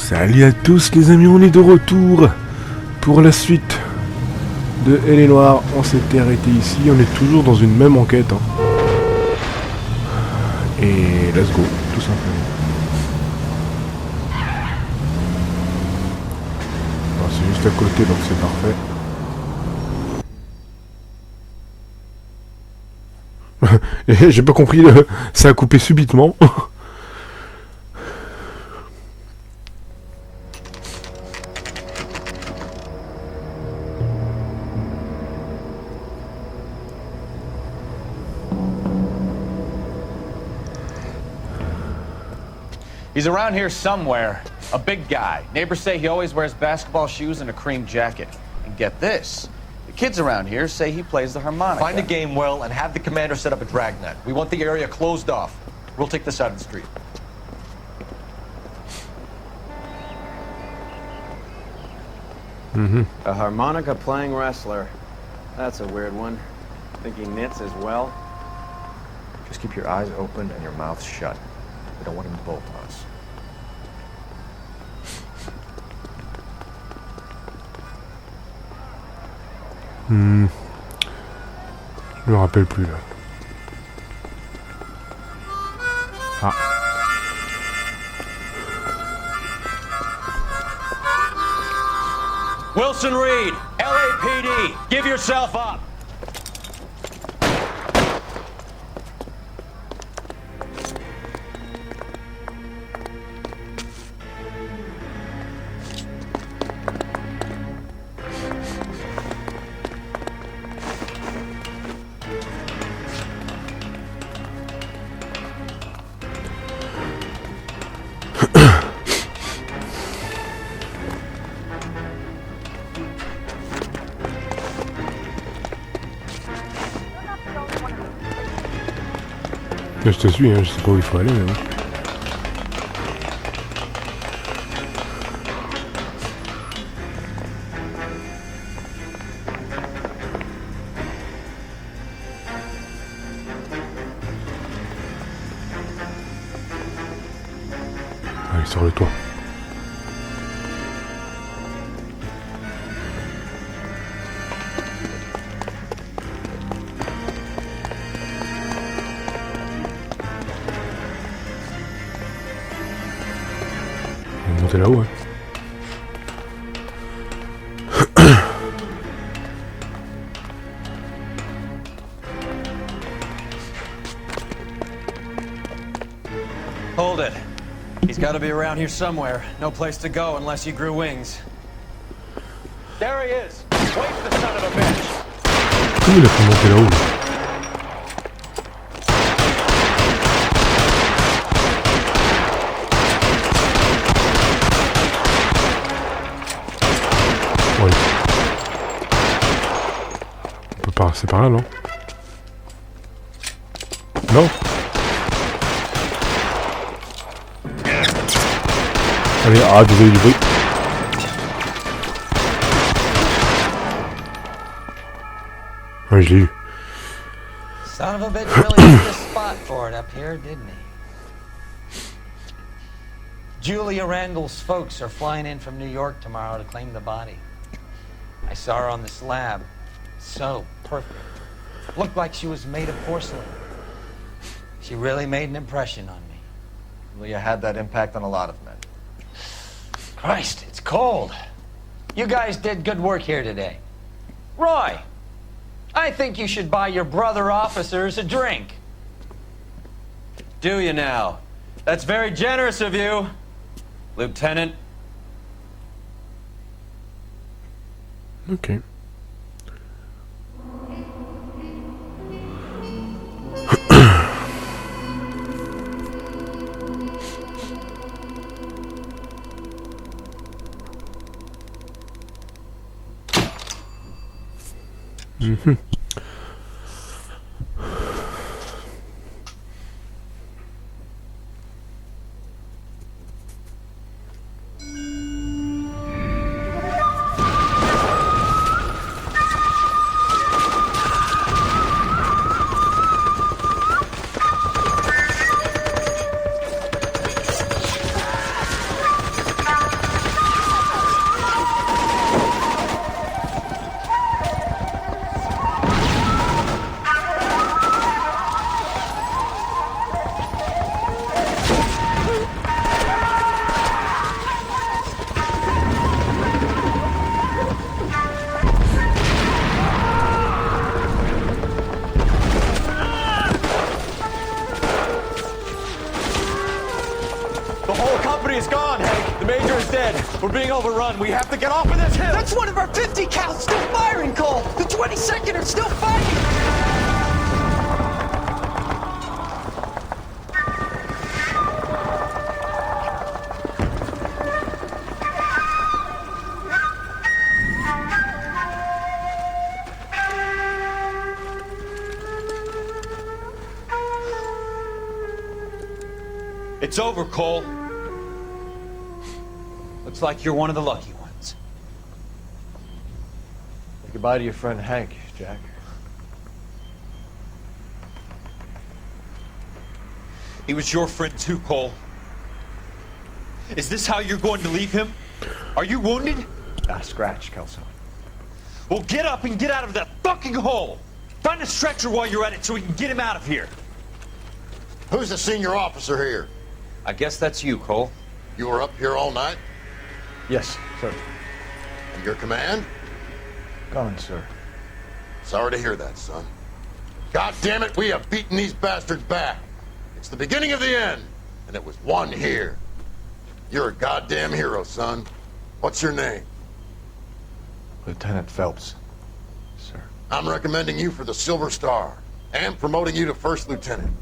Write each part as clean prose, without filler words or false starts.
Salut à tous les amis, on est de retour pour la suite de Noire. On s'était arrêté ici, on est toujours dans une même enquête. Et let's go, tout simplement. Alors, c'est juste à côté, donc c'est parfait. Et j'ai pas compris, ça a coupé subitement. He's around here somewhere. A big guy. Neighbors say he always wears basketball shoes and a cream jacket. And get this. The kids around here say he plays the harmonica. Find a game well and have the commander set up a dragnet. We want the area closed off. We'll take this side of the street. A harmonica playing wrestler. That's a weird one. Think he knits as well? Just keep your eyes open and your mouth shut. We don't want him to bolt on us. Je me rappelle plus là. Ah. Wilson Reed, LAPD, give yourself up. Je te suis, hein, je sais pas où il faut aller, mais bon. Allez, sur le toit. On va monter là-haut, hein. Hold it. He's got to be around here somewhere. No place to go unless he grew wings. There he is. Wait the son of a bitch. Comment il a pu monter là-haut là? Ouais. On peut passer par là, non? Non? Allez, ah, désolé du bruit. Ouais, je l'ai eu. Son of a bitch really hit the spot for it up here, didn't he? Julia Randall's folks are flying in from New York tomorrow to claim the body. I saw her on the slab. So perfect. Looked like she was made of porcelain. She really made an impression on me. Leah had that impact on a lot of men. Christ, it's cold. You guys did good work here today. Roy, I think you should buy your brother officers a drink. Do you now? That's very generous of you, Lieutenant. Ok. Security is gone, Hank. The Major is dead. We're being overrun. We have to get off of this hill. That's one of our 50 cals still firing, Cole. The 22nd are still fighting. It's over, Cole. Looks like you're one of the lucky ones. Say goodbye to your friend Hank, Jack. He was your friend too, Cole. Is this how you're going to leave him? Are you wounded? Scratch, Kelso. Well, get up and get out of that fucking hole. Find a stretcher while you're at it so we can get him out of here. Who's the senior officer here? I guess that's you, Cole. You were up here all night? Yes, sir. And your command? Gone, sir. Sorry to hear that, son. God damn it, we have beaten these bastards back. It's the beginning of the end, and it was one here. You're a goddamn hero, son. What's your name? Lieutenant Phelps, sir. I'm recommending you for the Silver Star, and promoting you to First Lieutenant.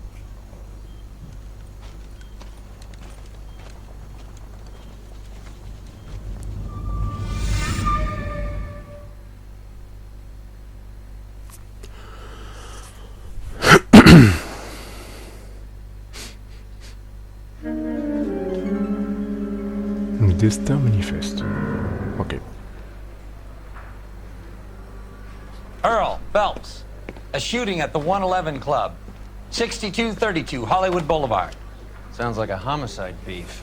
Destin manifeste. Ok. Earl Phelps, a shooting at the 111 Club, 6232 Hollywood Boulevard. Sounds like a homicide beef.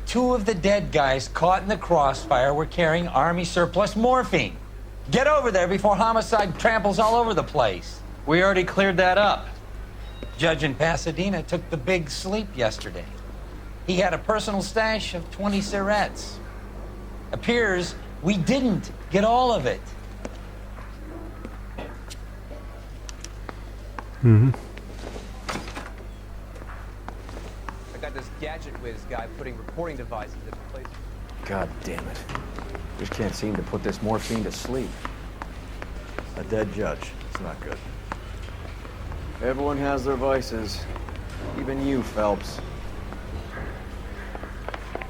2 of the dead guys caught in the crossfire were carrying Army surplus morphine. Get over there before homicide tramples all over the place. We already cleared that up. Judge in Pasadena took the big sleep yesterday. He had a personal stash of 20 cigarettes. Appears we didn't get all of it. Mhm. I got this gadget whiz guy putting recording devices in place. God damn it. Just can't seem to put this morphine to sleep. A dead judge. It's not good. Everyone has their vices. Even you, Phelps.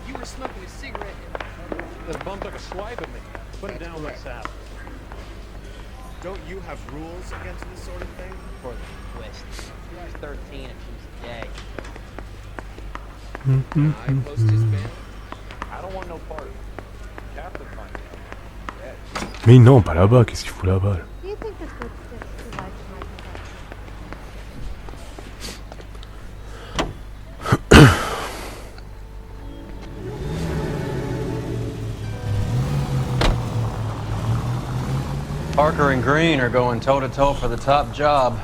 You were smoking a cigarette This bum took a swipe at me. Put it down, let's have it. Don't you have rules against this sort of thing? for the twist. She's 13 and she's gay. I close to his family. I don't want no part of it. Captain finds out. Mais non, pas là-bas, qu'est-ce qu'il fout là-bas là? Do you think this would fit the life of my Parker and Green are going toe-to-toe for the top job.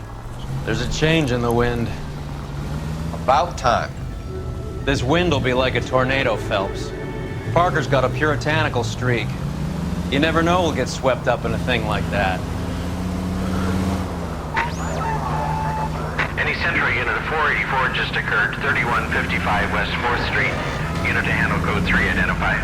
There's a change in the wind. About time. This wind will be like a tornado, Phelps. Parker's got a puritanical streak. You never know we'll get swept up in a thing like that. Any Central unit of 484 just occurred, 3155 West 4th Street. Unit to handle code 3, identify.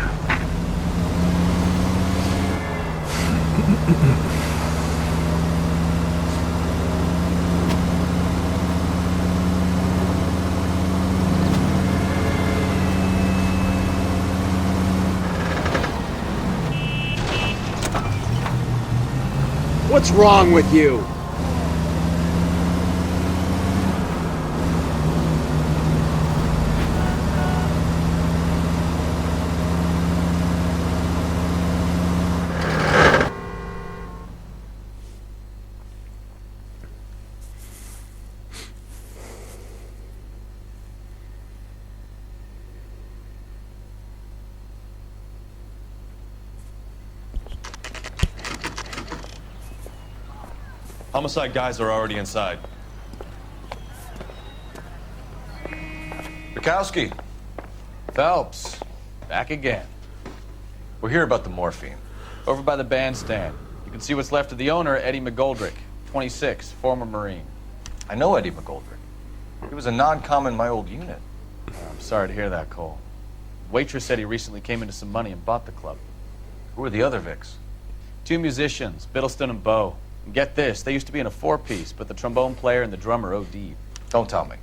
What's wrong with you? Homicide guys are already inside. Bukowski. Phelps, back again. We're here about the morphine. Over by the bandstand. You can see what's left of the owner, Eddie McGoldrick, 26, former Marine. I know Eddie McGoldrick. He was a non-com in my old unit. I'm sorry to hear that, Cole. Waitress said he recently came into some money and bought the club. Who are the other Vics? 2 musicians, Biddleston and Bow. And get this, they used to be in a 4-piece, but the trombone player and the drummer OD'd. Don't tell me.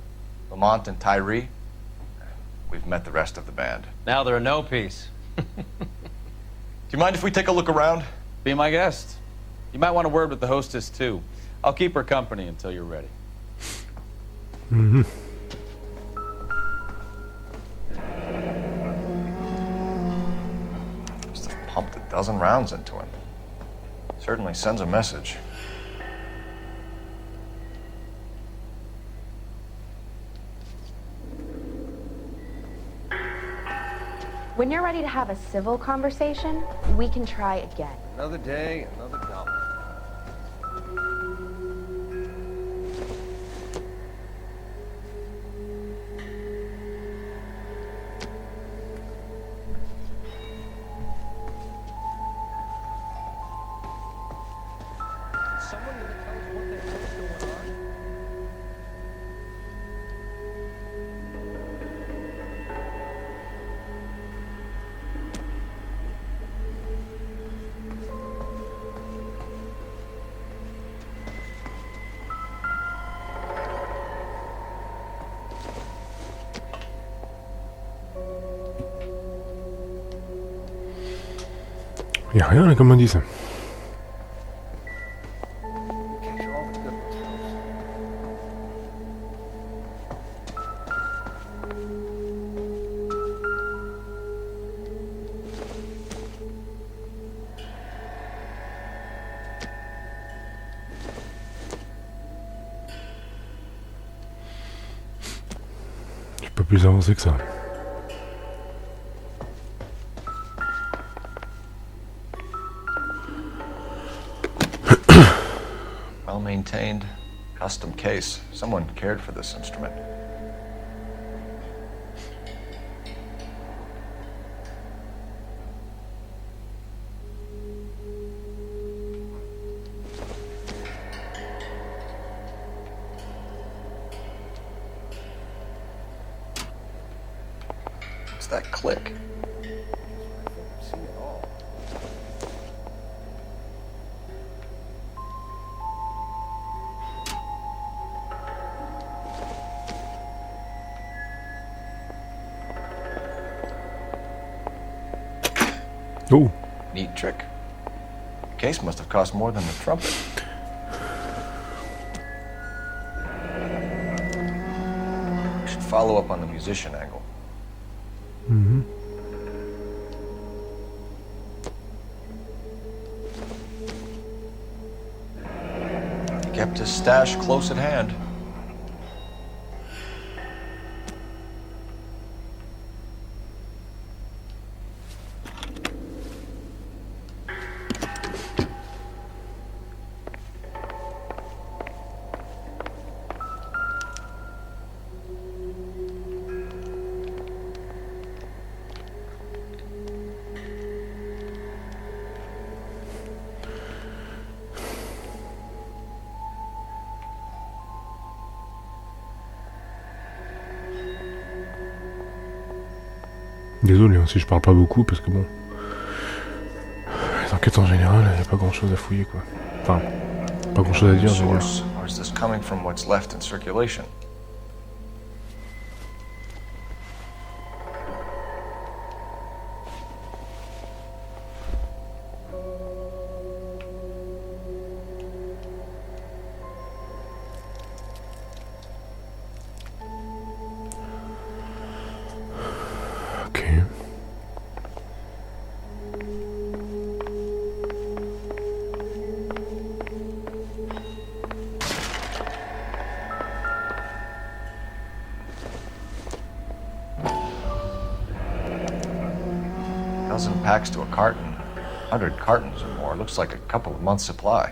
Lamont and Tyree? We've met the rest of the band. Now they're a no-piece. Do you mind if we take a look around? Be my guest. You might want a word with the hostess, too. I'll keep her company until you're ready. Mhm. Must have pumped a dozen rounds into him. Certainly sends a message. When you're ready to have a civil conversation, we can try again. Another day, another dollar. Someone gonna tell us what the hell's going on? Y a rien là, comme indice. Capture all the good ones first. Je suis pas plus avancé que ça. Well-maintained, custom case. Someone cared for this instrument. What's that click? See it all. Oh, Neat trick. The case must have cost more than the trumpet. We should follow up on the musician angle. mhm. He kept his stash close at hand. Désolé hein, si je parle pas beaucoup parce que bon. Les enquêtes en général, y a pas grand chose à fouiller quoi. Enfin, pas grand chose à dire, je veux dire. Source, or is this coming from what's left in circulation? Ok. Dozen packs to a carton. 100 cartons or more. Looks like a couple of months' supply.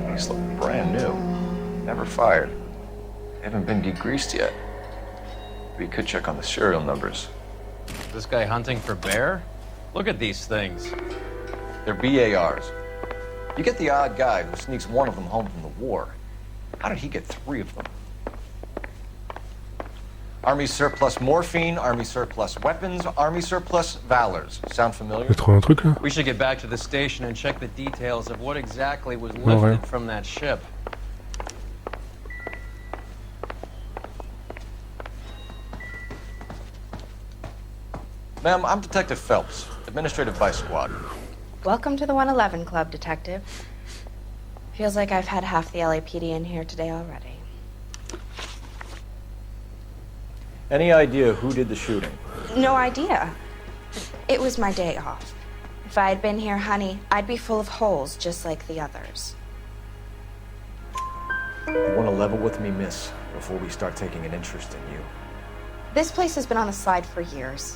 These look brand new. Never fired. They haven't been degreased yet. We could check on the serial numbers. this guy hunting for bear? Look at these things. They're BARs. You get the odd guy who sneaks one of them home from the war. How did he get 3 of them? Army surplus morphine, Army surplus weapons, Army surplus valors. Sound familiar? J'ai trouvé un truc là? We should get back to the station and check the details of what exactly was Noire. lifted from that ship. Ma'am, I'm Detective Phelps, Administrative Vice Squad. Welcome to the 111 Club, Detective. Feels like I've had half the LAPD in here today already. Any idea who did the shooting? No idea. It was my day off. If I had been here, honey, I'd be full of holes just like the others. You want to level with me, miss, before we start taking an interest in you? This place has been on the slide for years.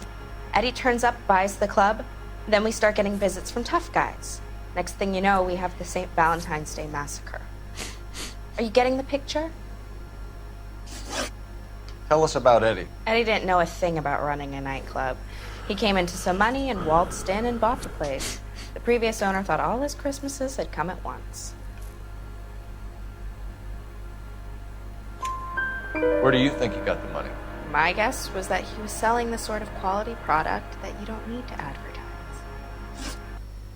Eddie turns up, buys the club, then we start getting visits from tough guys. Next thing you know, we have the St. Valentine's Day massacre. Are you getting the picture? Tell us about Eddie. Eddie didn't know a thing about running a nightclub. He came into some money and waltzed in and bought the place. The previous owner thought all his Christmases had come at once. Where do you think he got the money? My guess was that he was selling the sort of quality product that you don't need to advertise.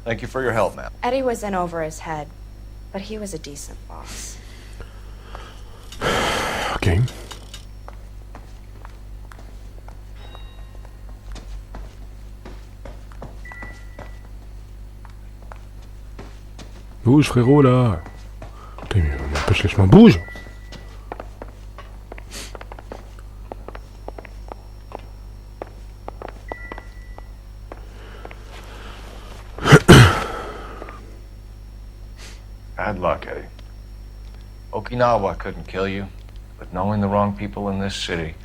Thank you for your help, ma'am. Eddie was in over his head, but he was a decent boss. Ok. Bouge frérot là. Putain mais on empêche les chemins, bouge. Bad luck, Eddie. Okinawa couldn't kill you, but knowing the wrong people in this city.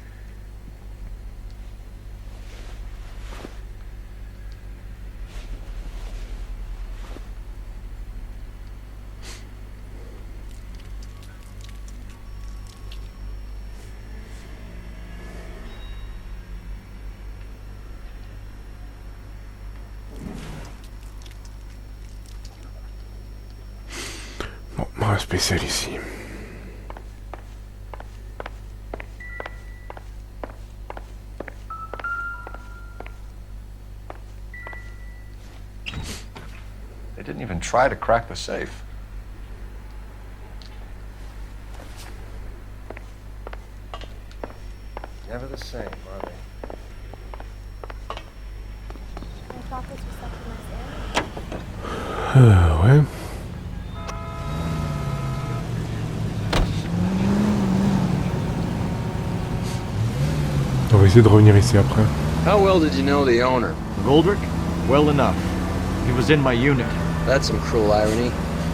Bon, on va spécial ici. They didn't even try to crack the safe. Never the same, are they? I thought this was such a nice area. Ouais. On va essayer de revenir ici après. How well did you know the owner? Goldrick? Well enough. He was in my unit. That's some cruel irony.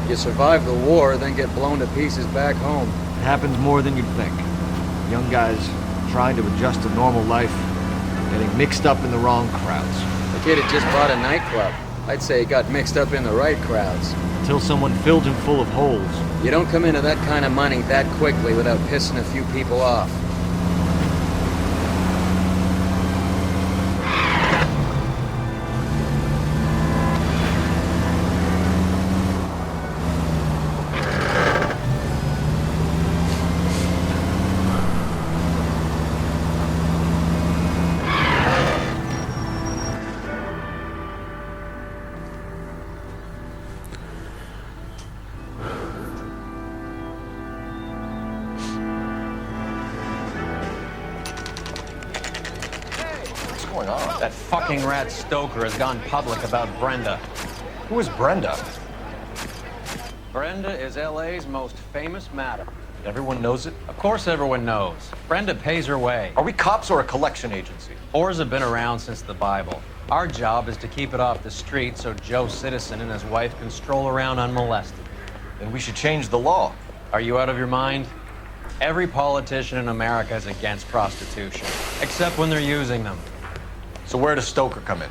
You survive the war, then get blown to pieces back home. It happens more than you'd think. Young guys trying to adjust to normal life, getting mixed up in the wrong crowds. The kid had just bought a nightclub. I'd say he got mixed up in the right crowds. Until someone filled him full of holes. You don't come into that kind of money that quickly without pissing a few people off. That fucking rat Stoker has gone public about Brenda. Who is Brenda? Brenda is LA's most famous madam. Everyone knows it? Of course everyone knows. Brenda pays her way. Are we cops or a collection agency? Whores have been around since the Bible. Our job is to keep it off the street so Joe Citizen and his wife can stroll around unmolested. Then we should change the law. Are you out of your mind? Every politician in America is against prostitution, except when they're using them. So where does Stoker come in?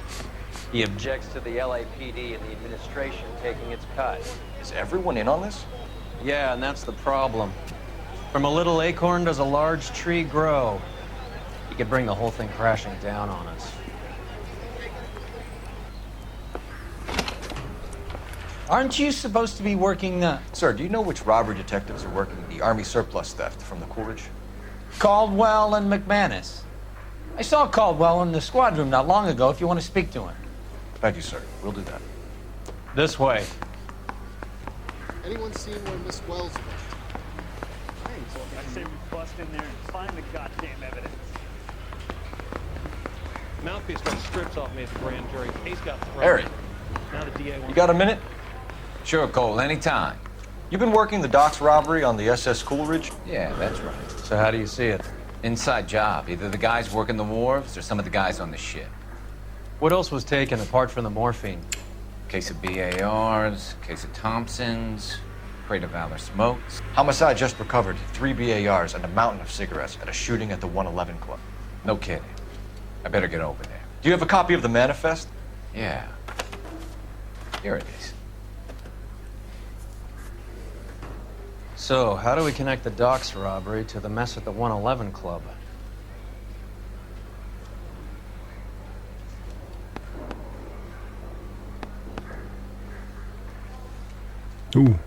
He objects to the LAPD and the administration taking its cut. Is everyone in on this? Yeah, and that's the problem. From a little acorn does a large tree grow. He could bring the whole thing crashing down on us. Aren't you supposed to be working the... Sir, do you know which robbery detectives are working the Army surplus theft from the Coolidge? Caldwell and McManus? I saw Caldwell in the squad room not long ago if you want to speak to him. Thank you, sir. We'll do that. This way. Anyone seen where Miss Wells went? I say we bust in there and find the goddamn evidence. Mouthpiece got strips off me at the grand jury. Case got thrown. Harry, Now the DA wants... you got a minute? Sure, Cole, anytime. You've been working the docks robbery on the SS Coolidge? Yeah, that's right. So how do you see it? Inside job. Either the guys working the wharves or some of the guys on the ship. What else was taken apart from the morphine? Case of BARs, case of Thompsons, crate of Valor smokes. Homicide just recovered 3 BARs and a mountain of cigarettes at a shooting at the 111 Club. No kidding. I better get over there. Do you have a copy of the manifest? Yeah. Here it is. So, how do we connect the docks robbery to the mess at the 111 Club? Ooh.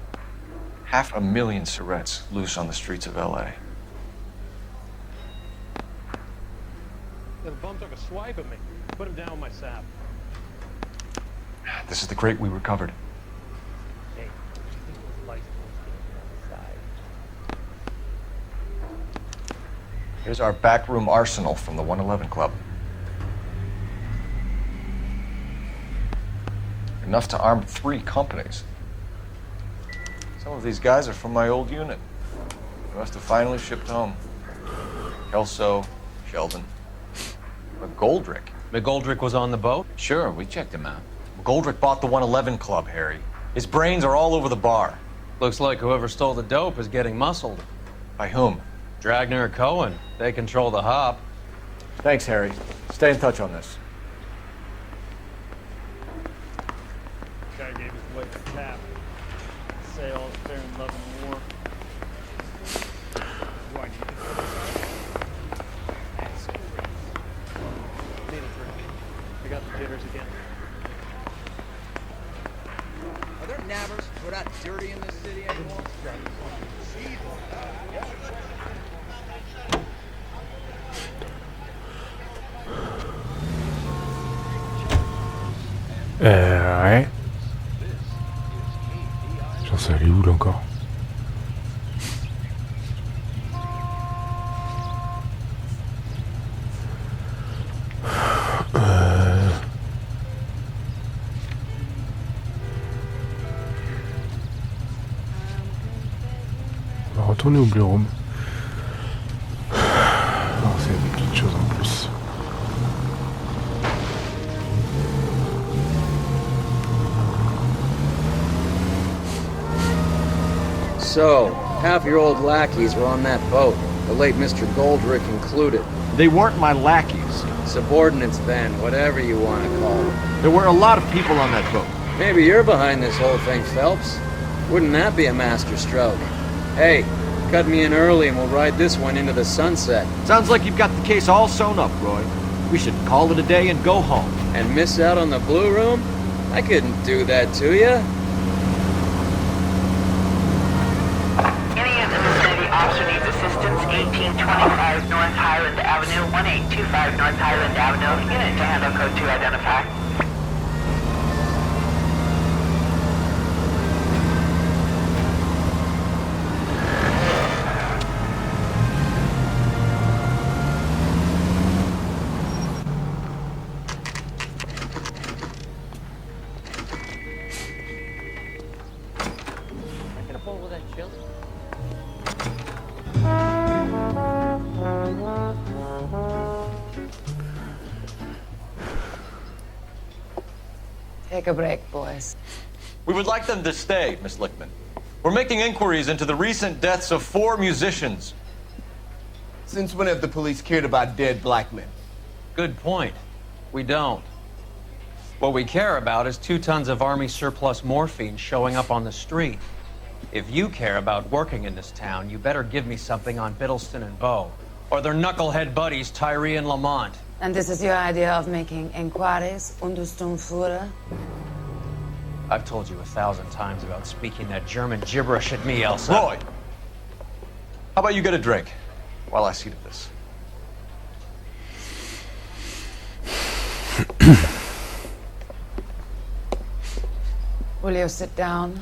500,000 cigarettes loose on the streets of LA. The bum took a swipe at me. Put him down with my sap. This is the crate we recovered. Hey, what do you think those lights are outside? Here's our backroom arsenal from the 111 Club. Enough to arm 3 companies. Some of these guys are from my old unit. They must have finally shipped home. Kelso, Sheldon, McGoldrick. McGoldrick was on the boat? Sure, we checked him out. McGoldrick bought the 111 Club, Harry. His brains are all over the bar. Looks like whoever stole the dope is getting muscled. By whom? Dragner or Cohen. They control the hop. Thanks, Harry. Stay in touch on this. Guy gave his wife a tap. Say all's fair in love and war. Why do you think that's so great? Need a drink. I got the jitters again. Are there nabbers? We're not dirty in this city anymore. Ouais. J'en sais aller où là encore? On va retourner au Blue Room. Non, c'est des petites choses en plus. So, half your old lackeys were on that boat, the late Mr. Goldrick included. They weren't my lackeys. Subordinates then, whatever you want to call them. There were a lot of people on that boat. Maybe you're behind this whole thing, Phelps. Wouldn't that be a master stroke? Hey, cut me in early and we'll ride this one into the sunset. Sounds like you've got the case all sewn up, Roy. We should call it a day and go home. And miss out on the Blue Room? I couldn't do that to you. Officer needs assistance, 1825 North Highland Avenue, 1825 North Highland Avenue. Unit to handle code 2 identify. Can I pull with that chill? Take a break, boys. We would like them to stay, Miss Lickman. We're making inquiries into the recent deaths of 4 musicians. Since when have the police cared about dead black men? Good point. We don't. What we care about is 2 tons of Army surplus morphine showing up on the street. If you care about working in this town, you better give me something on Biddleston and Bow, or their knucklehead buddies Tyree and Lamont. And this is your idea of making inquiries, Untersturmführer? I've told you 1,000 times about speaking that German gibberish at me, Elsa. Roy! How about you get a drink while I see to this? Will you sit down?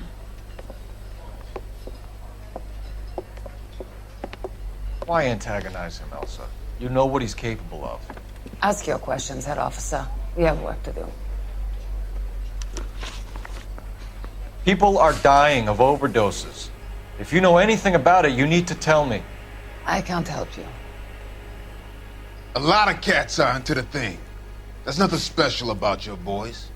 Why antagonize him, Elsa? You know what he's capable of. Ask your questions, Herr Officer. We have work to do. People are dying of overdoses. If you know anything about it, you need to tell me. I can't help you. A lot of cats are into the thing. There's nothing special about your boys.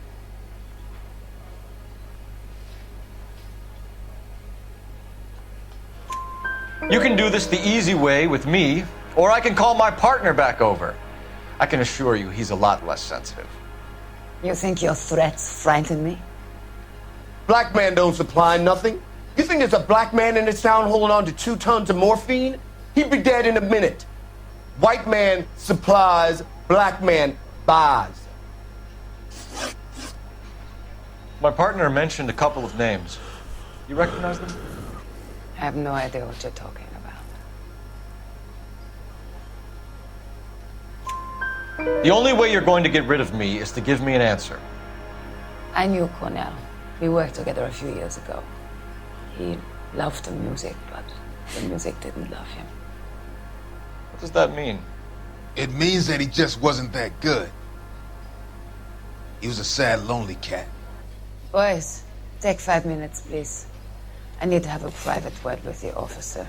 You can do this the easy way with me, or I can call my partner back over. I can assure you he's a lot less sensitive. You think your threats frighten me? Black man don't supply nothing. You think there's a black man in this town holding on to 2 tons of morphine? He'd be dead in a minute. White man supplies, black man buys. My partner mentioned a couple of names. You recognize them? I have no idea what you're talking about. The only way you're going to get rid of me is to give me an answer. I knew Cornell. We worked together a few years ago. He loved the music, but the music didn't love him. What does that mean? It means that he just wasn't that good. He was a sad, lonely cat. Boys, take 5 minutes, please. I need to have a private word with the officer.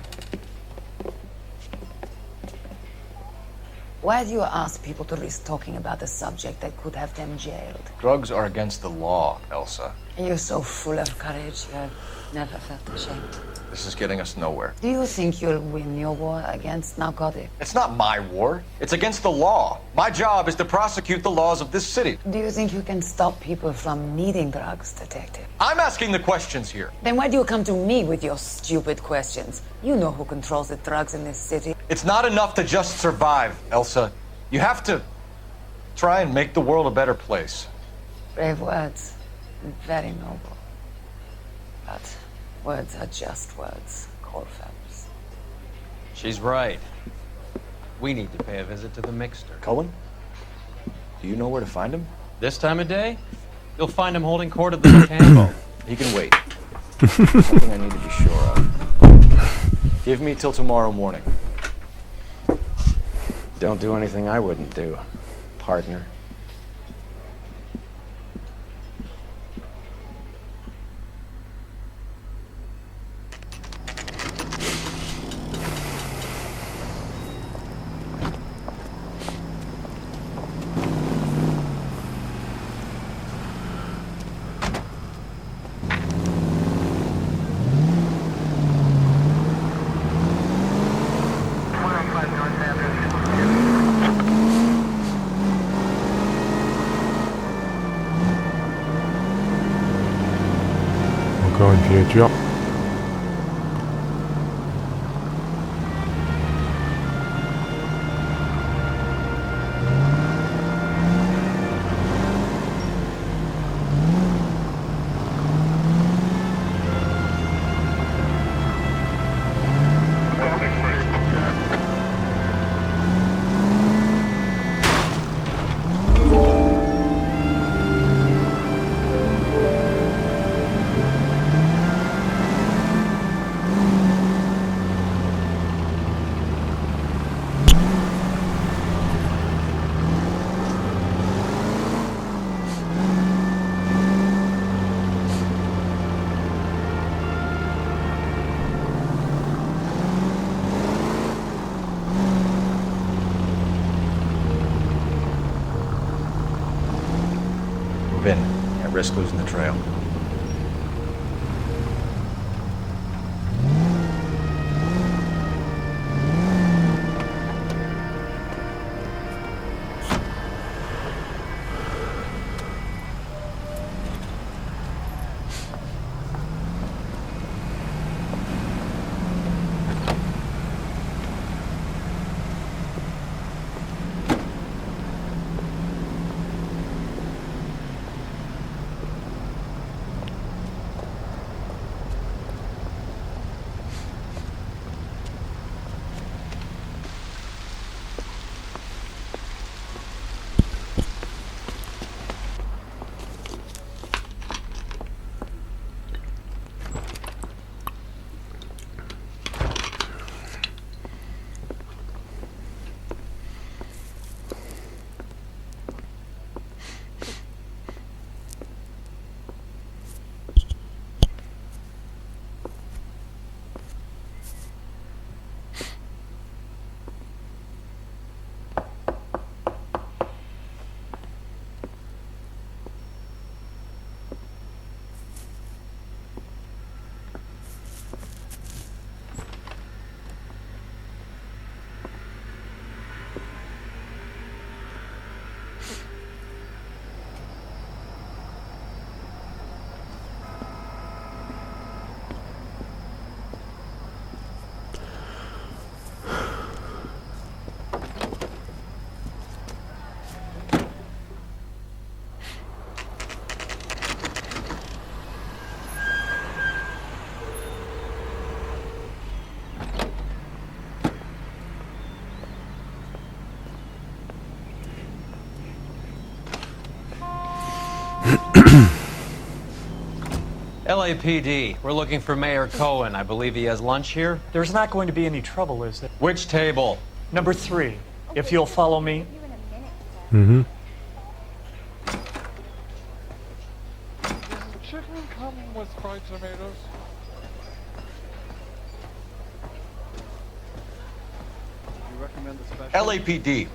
Why do you ask people to risk talking about a subject that could have them jailed? Drugs are against the law, Elsa. And you're so full of courage, you have never felt ashamed. This is getting us nowhere. Do you think you'll win your war against narcotics? It's not my war. It's against the law. My job is to prosecute the laws of this city. Do you think you can stop people from needing drugs, Detective? I'm asking the questions here. Then why do you come to me with your stupid questions? You know who controls the drugs in this city. It's not enough to just survive, Elsa. You have to try and make the world a better place. Brave words. Very noble. But words are just words, Cole Phelps. She's right. We need to pay a visit to the Mixter. Cullen? Do you know where to find him? This time of day, you'll find him holding court at the Mechanical. He can wait. Something I need to be sure of. Give me till tomorrow morning. Don't do anything I wouldn't do, partner. Encore une filature. Vin, can't risk losing the trail. LAPD, we're looking for Mayor Cohen. I believe he has lunch here. There's not going to be any trouble, is there? Which table? Number 3, if you'll follow me. Mm-hmm. Chicken come with fried tomatoes? You recommend the special? LAPD.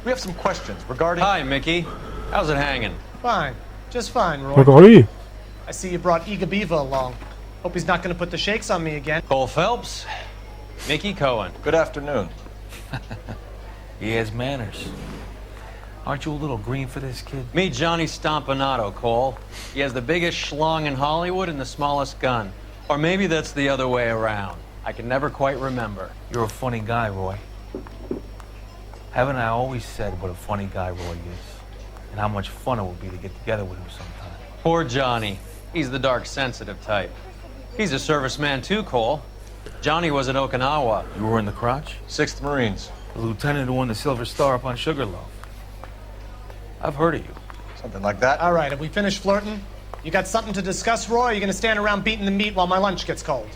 We have some questions regarding... Hi, Mickey. How's it hanging? Fine. Just fine, Roy. Encore lui. I see you brought Eager Beaver along. Hope he's not going to put the shakes on me again. Cole Phelps. Mickey Cohen. Good afternoon. He has manners. Aren't you a little green for this kid? Meet Johnny Stompanato, Cole. He has the biggest schlong in Hollywood and the smallest gun. Or maybe that's the other way around. I can never quite remember. You're a funny guy, Roy. Haven't I always said what a funny guy Roy is? And how much fun it would be to get together with him sometime. Poor Johnny. He's the dark, sensitive type. He's a serviceman too, Cole. Johnny was at Okinawa. You were in the crotch? 6th Marines. The lieutenant who won the Silver Star up on Sugarloaf. I've heard of you. Something like that. All right, have we finished flirting? You got something to discuss, Roy, or are you going to stand around beating the meat while my lunch gets cold?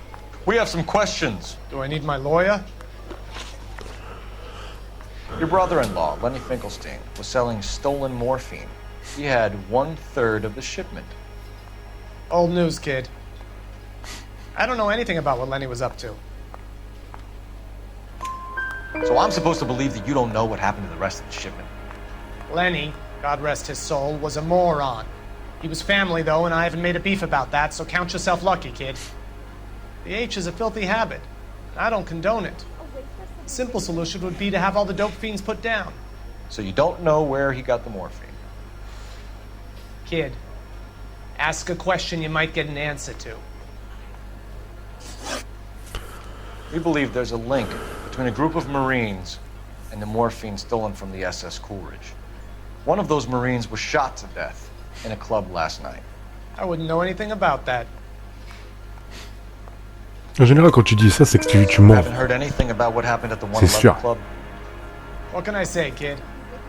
We have some questions. Do I need my lawyer? Your brother-in-law, Lenny Finkelstein, was selling stolen morphine. He had 1/3 of the shipment. Old news, kid. I don't know anything about what Lenny was up to. So I'm supposed to believe that you don't know what happened to the rest of the shipment? Lenny, God rest his soul, was a moron. He was family, though, and I haven't made a beef about that, so count yourself lucky, kid. The H is a filthy habit. I don't condone it. The simple solution would be to have all the dope fiends put down. So you don't know where he got the morphine? Kid, ask a question you might get an answer to. We believe there's a link between a group of Marines and the morphine stolen from the SS Coolidge. One of those Marines was shot to death in a club last night. I wouldn't know anything about that. En général, quand tu dis ça, c'est que tu I mens. haven't heard anything about what happened at the C'est 111 sûr. club. What can I say, kid?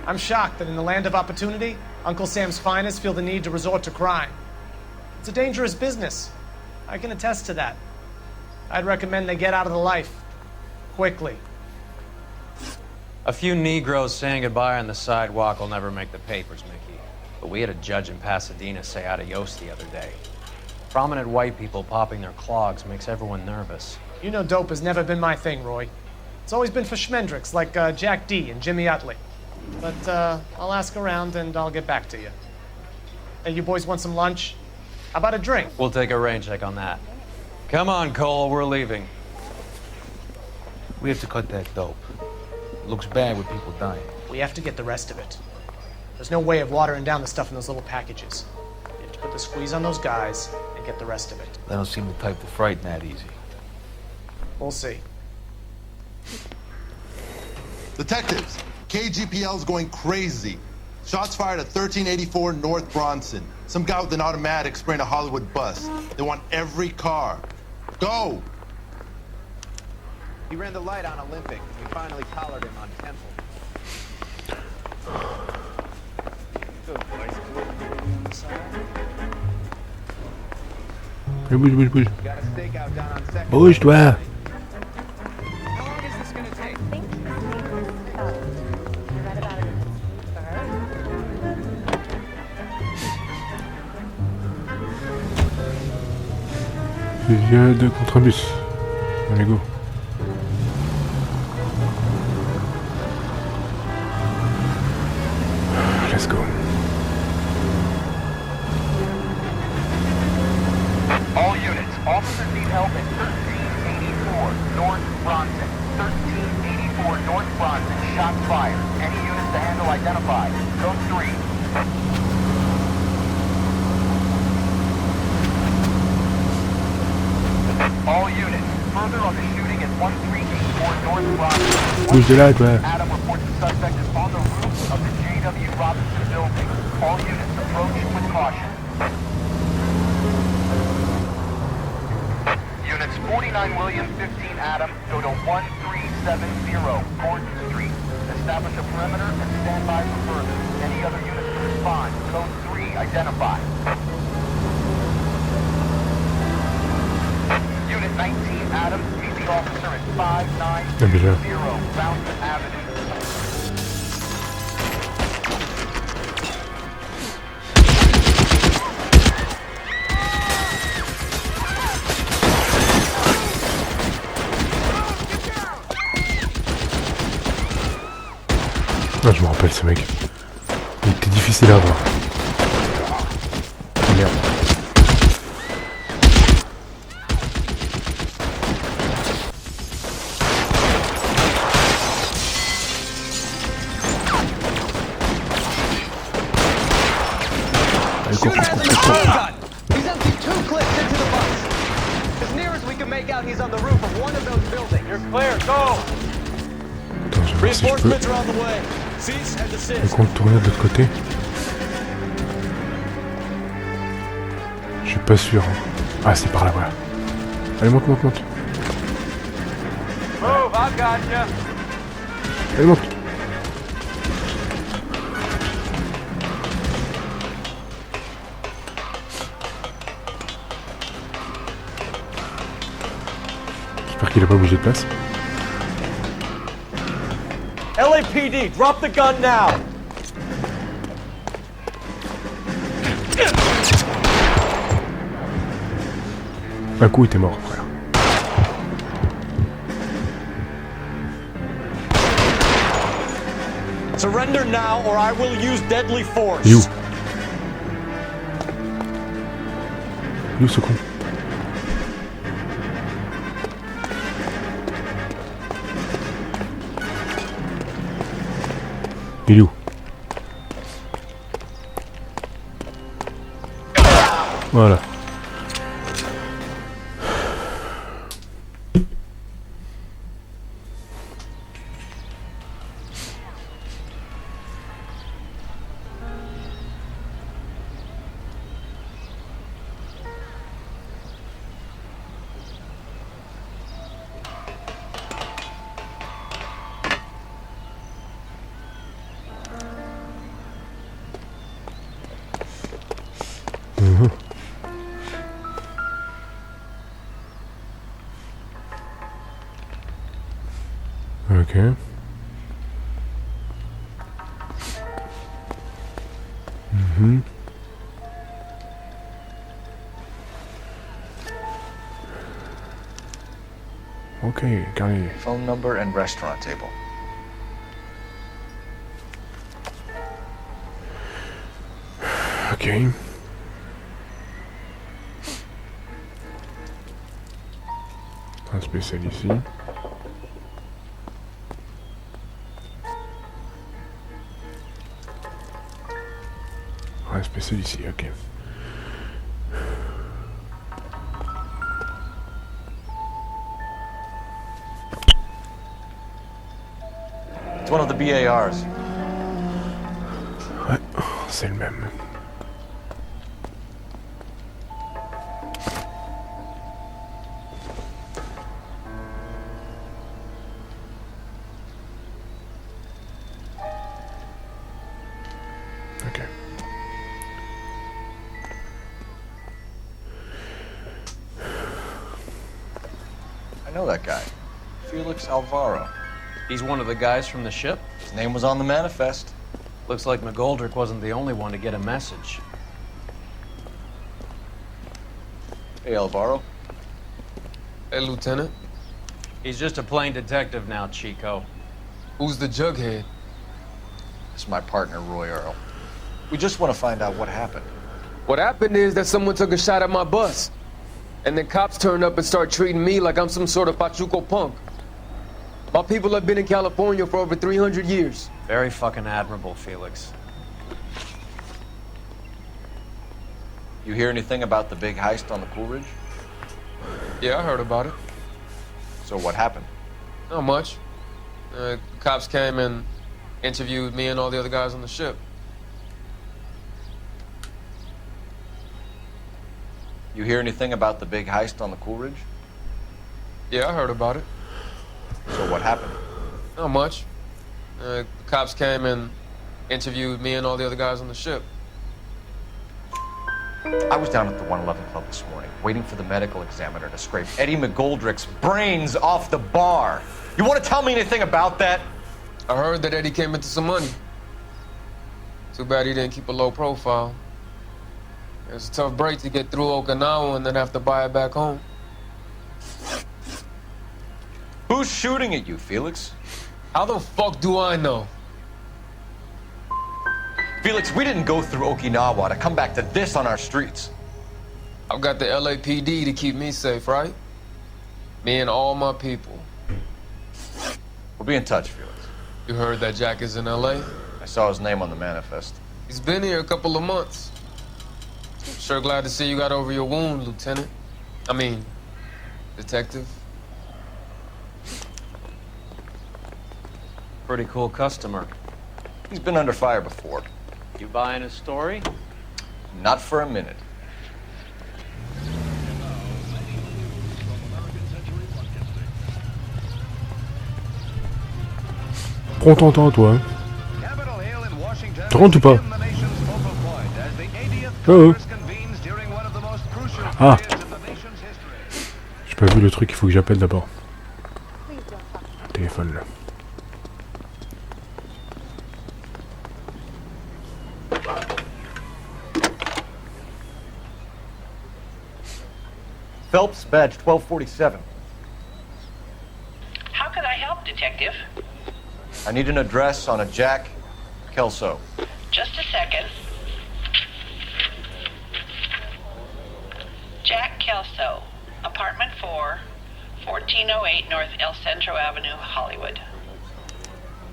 I'm shocked that in the land of opportunity, Uncle Sam's finest feel the need to resort to crime. It's a dangerous business. I can attest to that. I'd recommend they get out of the life. Quickly. A few Negroes saying goodbye on the sidewalk will never make the papers, Mickey. But we had a judge in Pasadena say adios the other day. Prominent white people popping their clogs makes everyone nervous. You know dope has never been my thing, Roy. It's always been for schmendricks like Jack D. and Jimmy Utley. But I'll ask around and I'll get back to you. Hey, you boys want some lunch? How about a drink? We'll take a rain check on that. Come on, Cole, we're leaving. We have to cut that dope. It looks bad with people dying. We have to get the rest of it. There's no way of watering down the stuff in those little packages. You have to put the squeeze on those guys and get the rest of it. They don't seem the type to frighten that easy. We'll see. Detectives, KGPL's going crazy. Shots fired at 1384 North Bronson. Some guy with an automatic spraying a Hollywood bus. They want every car. Go! He ran the light on Olympic. We finally collared him on Temple. Bouge. Got a stakeout down on second. Bouge-toi. How long is this gonna take? Fusillade contre un bus. Allez, go. Let's go. All units, officers need help at 1384 North Bronson. 1384 North Bronson, shots fired. Any units to handle identified. Code 3. All units, further on the shooting at 1384 North Bronson. Bouge de là, toi. Adam reports the suspect is on the roof of the J.W. Robinson building. All units approach with caution. Units 49 William, 15 Adam, go to 1370 Gordon Street. Establish a perimeter and stand by for further. Any other units to respond. Code 3 identify. Unit 19 Adams, meet the officer at 5920 Fountain Avenue. Ah, je me rappelle ce mec. Il était difficile à voir. Merde. Allez, cours, cours, cours, cours. He's emptied 2 clips into the bus. As near as we can make out, he's on the roof of one of those buildings. You're clear, go! Reinforcements are on the way. Cease and desist. Je compte tourner de l'autre côté. Je suis pas sûr. Ah, c'est par là, voilà. Allez, monte, monte, monte. Move, I've got you. Allez, monte. J'espère qu'il a pas bougé de place. LAPD, drop the gun now! Un coup, il était mort, frère. Surrender now or I will use deadly force. Il est où? Il est où ce con? Il est où? Voilà. Ok. Ok, carré. Phone number and restaurant table. Ok. Un spécial ici. Un spécial ici, ok. It's one of the BARs. Ouais, c'est le même. Ok. I know that guy. Felix Alvaro. He's one of the guys from the ship? His name was on the manifest. Looks like McGoldrick wasn't the only one to get a message. Hey, Alvaro. Hey, Lieutenant. He's just a plain detective now, Chico. Who's the jughead? This is my partner, Roy Earl. We just want to find out what happened. What happened is that someone took a shot at my bus. And then cops turned up and started treating me like I'm some sort of Pachuco punk. My people have been in California for over 300 years. Very fucking admirable, Felix. You hear anything about the big heist on the Coolidge? Yeah, I heard about it. So what happened? Not much. Cops came and interviewed me and all the other guys on the ship. You hear anything about the big heist on the Coolidge? Yeah, I heard about it. So what happened? Not much. Cops came and interviewed me and all the other guys on the ship. I was down at the 111 Club this morning, waiting for the medical examiner to scrape Eddie McGoldrick's brains off the bar. You want to tell me anything about that? I heard that Eddie came into some money. Too bad he didn't keep a low profile. It was a tough break to get through Okinawa and then have to buy it back home. Who's shooting at you, Felix? How the fuck do I know? Felix, we didn't go through Okinawa to come back to this on our streets. I've got the LAPD to keep me safe, right? Me and all my people. We'll be in touch, Felix. You heard that Jack is in LA? I saw his name on the manifest. He's been here a couple of months. Sure glad to see you got over your wound, Lieutenant. I mean, Detective. Pretty cool customer. He's been under fire before. You buying his story? Not for a minute. Prends ton temps, toi. Tu rentres ou pas? Oh. Ah. J'ai pas vu le truc, il faut que j'appelle d'abord. Téléphone là. Phelps, badge 1247. How could I help, Detective? I need an address on a Jack Kelso. Just a second. Jack Kelso, apartment 4, 1408 North El Centro Avenue, Hollywood.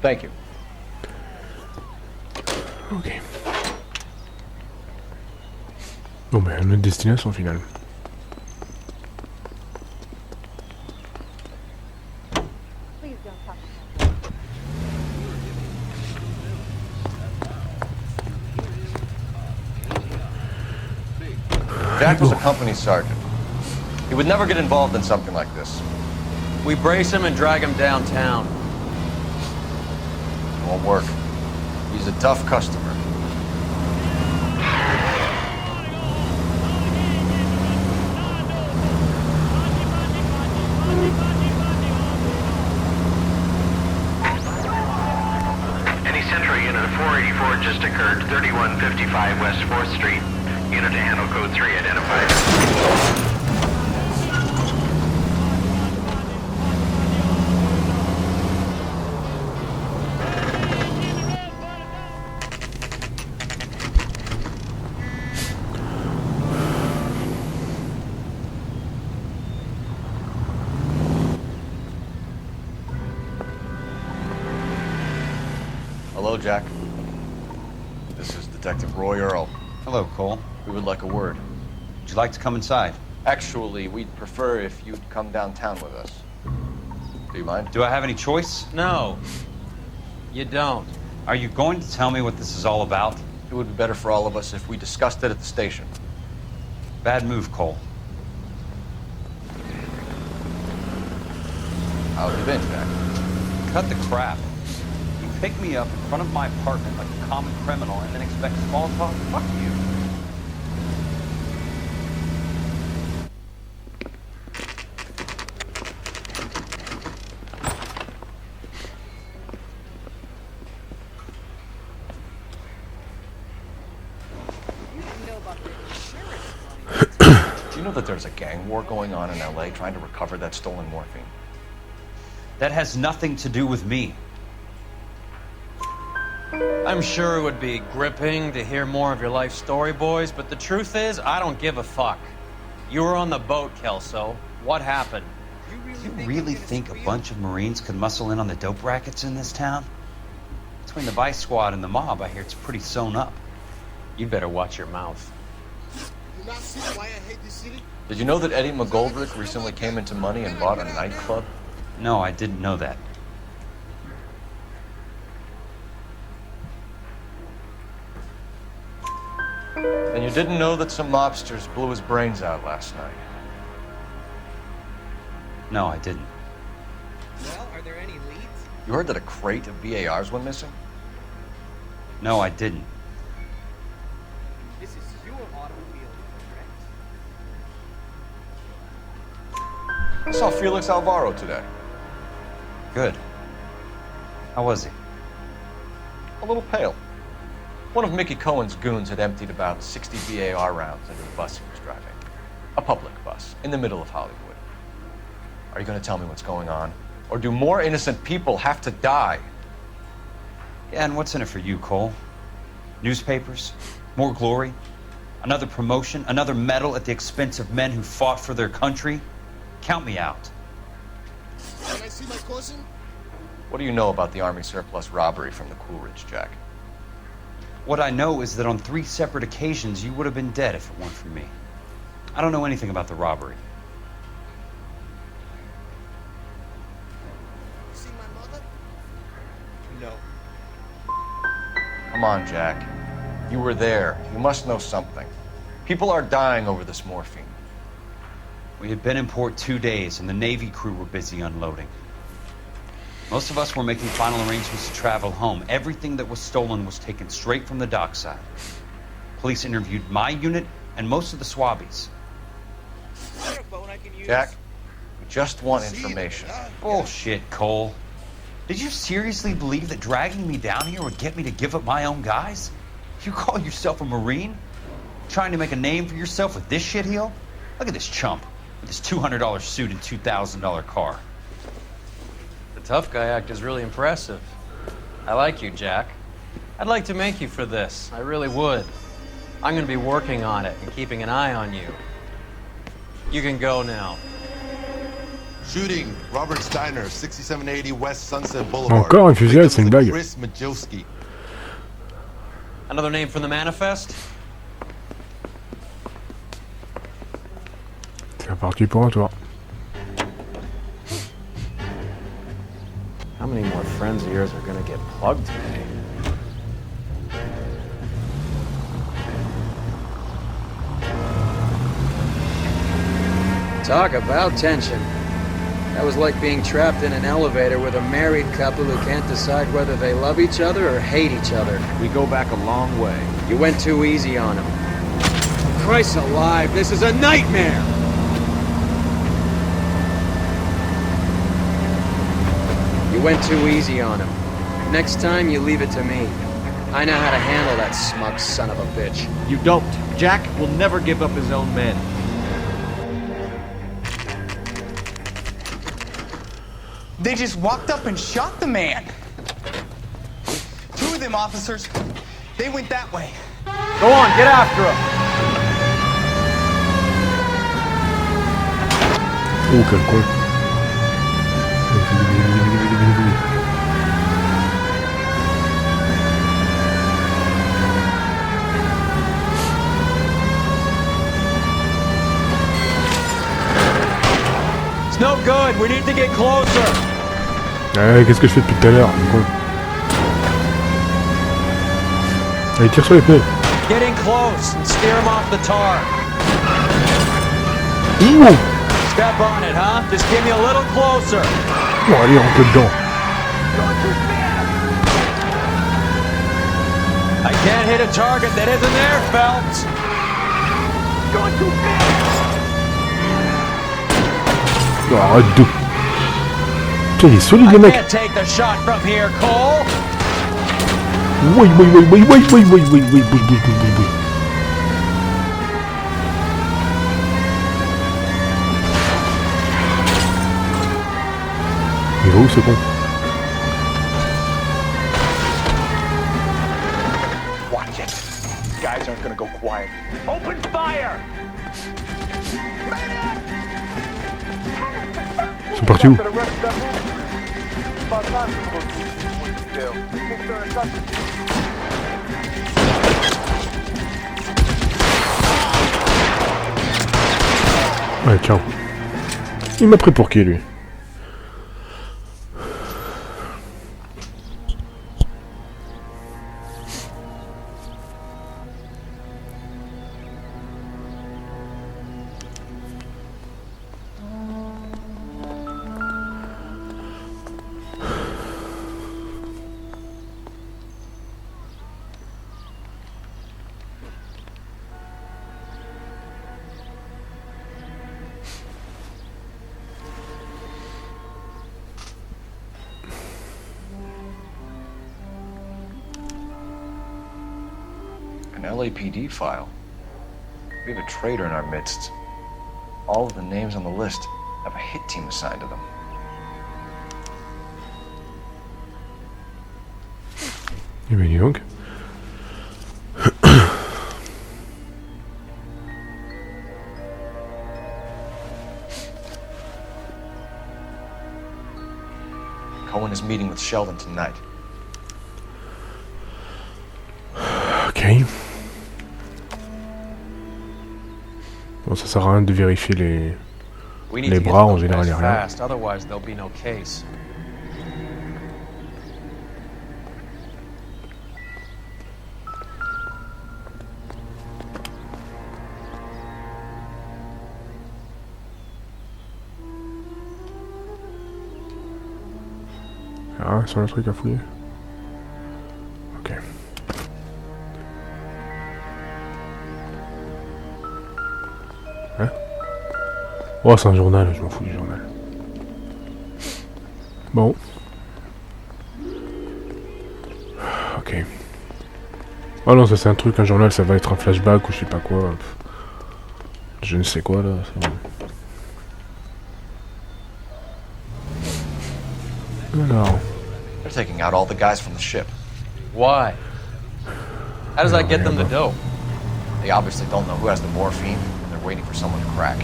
Thank you. Ok. Bon ben, notre destination finale. Jack was a company sergeant. He would never get involved in something like this. We brace him and drag him downtown. It won't work. He's a tough customer. Any Central unit of 484 just occurred, 3155 West 4th Street. Unit to handle code 3 identified. Hello, Jack. This is Detective Roy Earl. Hello, Cole. We would like a word. Would you like to come inside? Actually, we'd prefer if you'd come downtown with us. Do you mind? Do I have any choice? No. You don't. Are you going to tell me what this is all about? It would be better for all of us if we discussed it at the station. Bad move, Cole. How have you been, Jack? Cut the crap. You pick me up in front of my apartment like a common criminal and then expect small talk? Fuck you. Do you know that there's a gang war going on in LA trying to recover that stolen morphine? That has nothing to do with me. I'm sure it would be gripping to hear more of your life story, boys, but the truth is, I don't give a fuck. You were on the boat, Kelso. What happened? You really think a bunch of Marines could muscle in on the dope rackets in this town? Between the Vice Squad and the mob, I hear it's pretty sewn up. You better watch your mouth. You not see why I hate this city? Did you know that Eddie McGoldrick recently came into money and bought a nightclub? No, I didn't know that. And you didn't know that some mobsters blew his brains out last night? No, I didn't. Well, are there any leads? You heard that a crate of VARs went missing? No, I didn't. This is your automobile. I saw Felix Alvaro today. Good. How was he? A little pale. One of Mickey Cohen's goons had emptied about 60 BAR rounds into the bus he was driving. A public bus, in the middle of Hollywood. Are you going to tell me what's going on? Or do more innocent people have to die? Yeah, and what's in it for you, Cole? Newspapers? More glory? Another promotion? Another medal at the expense of men who fought for their country? Count me out. Can I see my cousin? What do you know about the Army surplus robbery from the Coolidge, Jack? What I know is that on 3 separate occasions you would have been dead if it weren't for me. I don't know anything about the robbery. See my mother? No. Come on, Jack. You were there. You must know something. People are dying over this morphine. We had been in port 2 days and the Navy crew were busy unloading. Most of us were making final arrangements to travel home. Everything that was stolen was taken straight from the dockside. Police interviewed my unit and most of the swabbies. Jack, we just want information. Bullshit, Cole. Did you seriously believe that dragging me down here would get me to give up my own guys? You call yourself a Marine? Trying to make a name for yourself with this shitheel? Look at this chump with his $200 suit and $2,000 car. The tough guy act is really impressive. I like you, Jack. I'd like to make you for this. I really would. I'm going to be working on it and keeping an eye on you. You can go now. Shooting, Robert Steiner, 6780 West Sunset Boulevard. Encore un fusillade, c'est une blague. Chris Majilski. Another name from the manifest? C'est reparti pour un tour. How many more friends of yours are gonna get plugged today? Talk about tension. That was like being trapped in an elevator with a married couple who can't decide whether they love each other or hate each other. We go back a long way. You went too easy on him. Christ alive, this is a nightmare! You went too easy on him. Next time, you leave it to me. I know how to handle that smug son of a bitch. You don't. Jack will never give up his own men. They just walked up and shot the man. 2 of them officers, they went that way. Go on, get after him. Oh, quel con. It's no good. We need to get closer. Qu'est-ce que je fais depuis tout à l'heure, con. Allez, tire sur les pneus. Get in close and steer him off the tar. Ouh. Step on it, huh? Just get me a little closer. Bon, allez, rentre dedans. I can't hit a target that isn't there, Phelps. Going too fast. Oh, arrête de... Putain, il est solide, le I mec. can't take the shot from here, Cole. Oui, oui, oui, oui, oui, oui, oui, oui, oui, oui, oui, oui. Il va où, ce con? Watch it. These guys aren't gonna go quiet. Open fire! Ils sont partis où? Ouais, ciao. Il m'a pris pour qui, lui? An LAPD file. We have a traitor in our midst. All of the names on the list have a hit team assigned to them. Eh bien, dis donc. Cohen is meeting with Sheldon tonight. Ok. Bon, ça sert à rien de vérifier les bras, en général, il n'y a rien. Fast, otherwise there'll be no case. Ah, sur le truc à fouiller. Ok. Hein? Oh, c'est un journal, je m'en fous du journal. Bon. Ok. Oh non, ça c'est un truc, un journal, ça va être un flashback ou je sais pas quoi. Je ne sais quoi là. Alors. They're taking out all the guys from the ship. Why? How does that get them the dope? They obviously don't know who has the morphine, and they're waiting for someone to crack.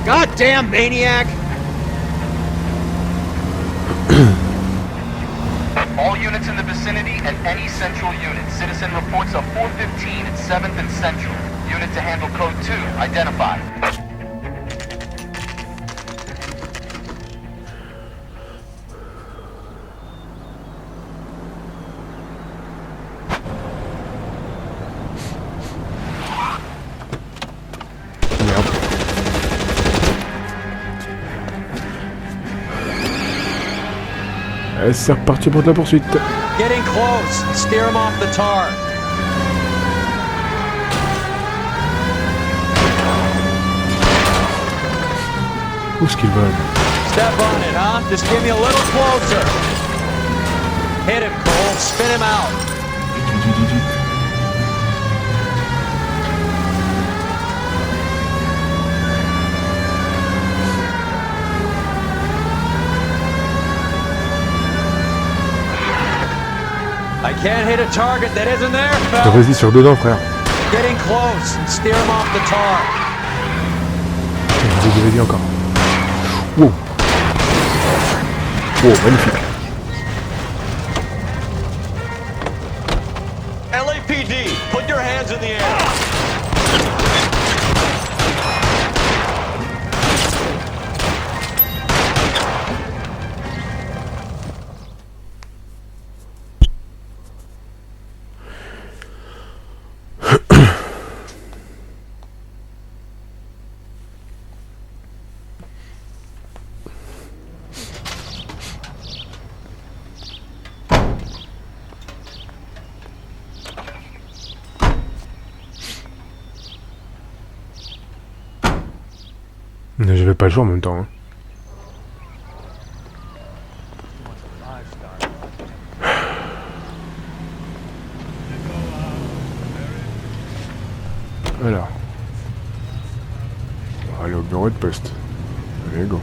Goddamn maniac! All units in the vicinity and any central unit. Citizen reports of 415 at 7th and Central. Unit to handle code 2, identified. Et c'est reparti pour de la poursuite. Getting close. Steer him off the tar. Où est-ce qu'ils veulent? Step on it, huh? Just give me a little closer. Hit him, Cole. Spin him out. I can't hit a target that isn't there, Phelps. Vas-y sur dedans, frère. Getting close and steer him off the tar. Vas-y encore. Wow. Wow, magnifique. LAPD, put your hands in the air. Je vais pas jouer en même temps. Hein. Alors. On va aller au bureau de poste. Allez, go.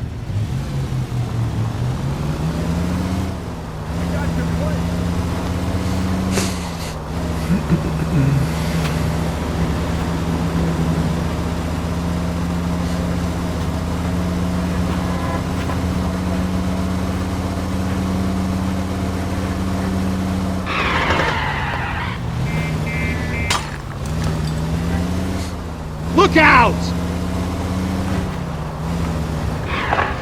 Look out!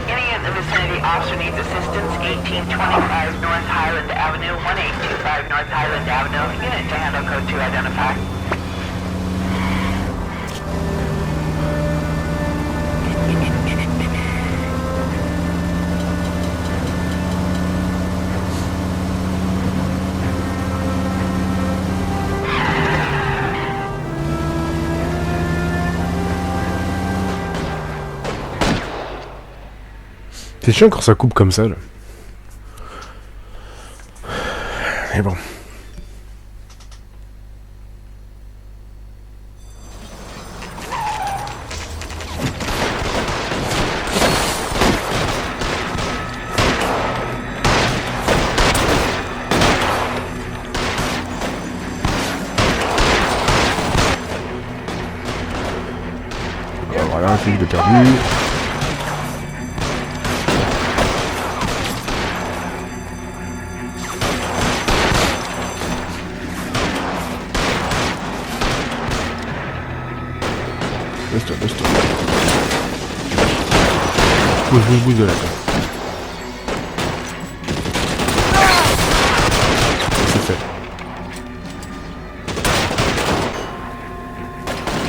Any in the vicinity officer needs assistance, 1825 North Highland Avenue, 1825 North Highland Avenue. Unit to handle code 2 identified. C'est chiant quand ça coupe comme ça, là. Mais bon. Voilà, un truc de perdu. Laisse-toi. Bouge de là, quoi. C'est fait.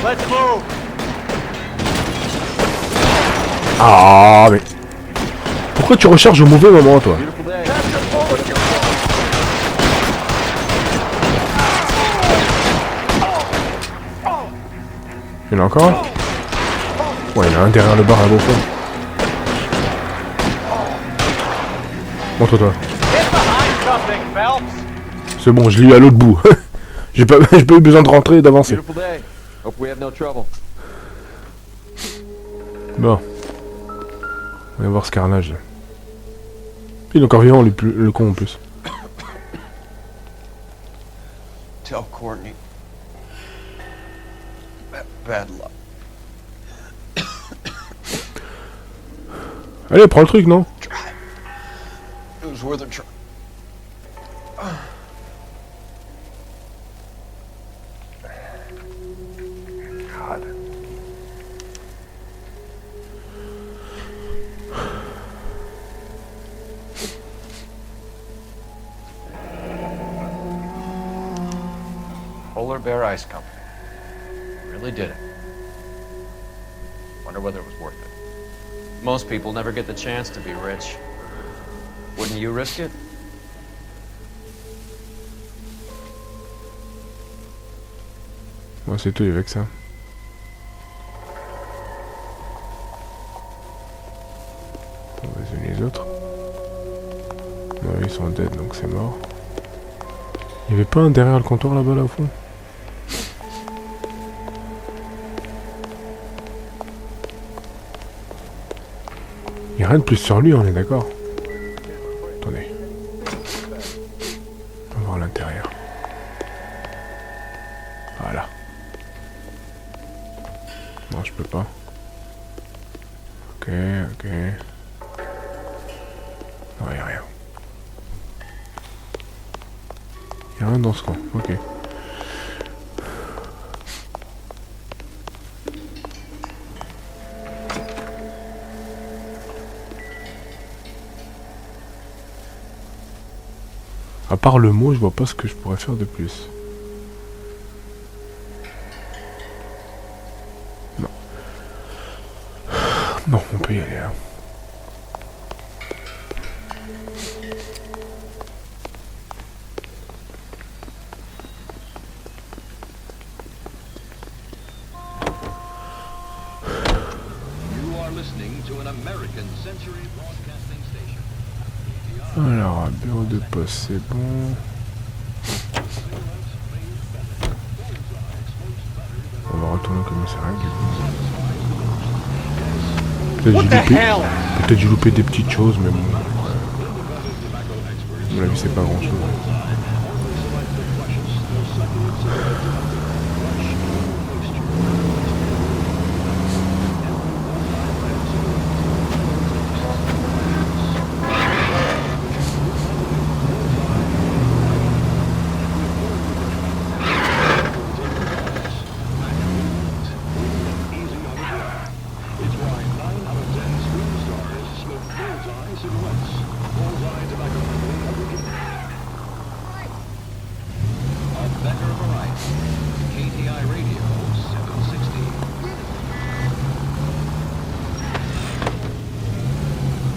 Let's move. Ah, mais... Pourquoi tu recharges au mauvais moment, toi? Il y en a encore un? Ouais, il y en a un derrière le bar là-bas au fond. Montre-toi. C'est bon, je l'ai eu à l'autre bout. J'ai pas eu besoin de rentrer et d'avancer. Bon. On va voir ce carnage là. Il est encore vivant, le con en plus. Tell Courtney. Bad luck. Allez, prends le truc, non? It was worth a try. God. Polar Bear Ice Company. Really did it. Wonder whether it was worth it. Most people never get the chance to be rich. Wouldn't you risk it? Moi, c'est tout avec ça. On va essayer les autres. Non, ils sont dead, donc c'est mort. Il y avait pas un derrière le comptoir là-bas, là, au fond? Il n'y a rien de plus sur lui, on est d'accord. Attendez. On va voir l'intérieur. Voilà. Non, je peux pas. Ok. Non, il n'y a rien. Il n'y a rien dans ce coin. Ok. À part le mot, je vois pas ce que je pourrais faire de plus. Non. Non, on peut y aller là. Alors, bureau de poste, c'est bon. On va retourner au commissariat du coup. Peut-être j'ai loupé des petites choses, mais bon. À mon avis, c'est pas grand chose.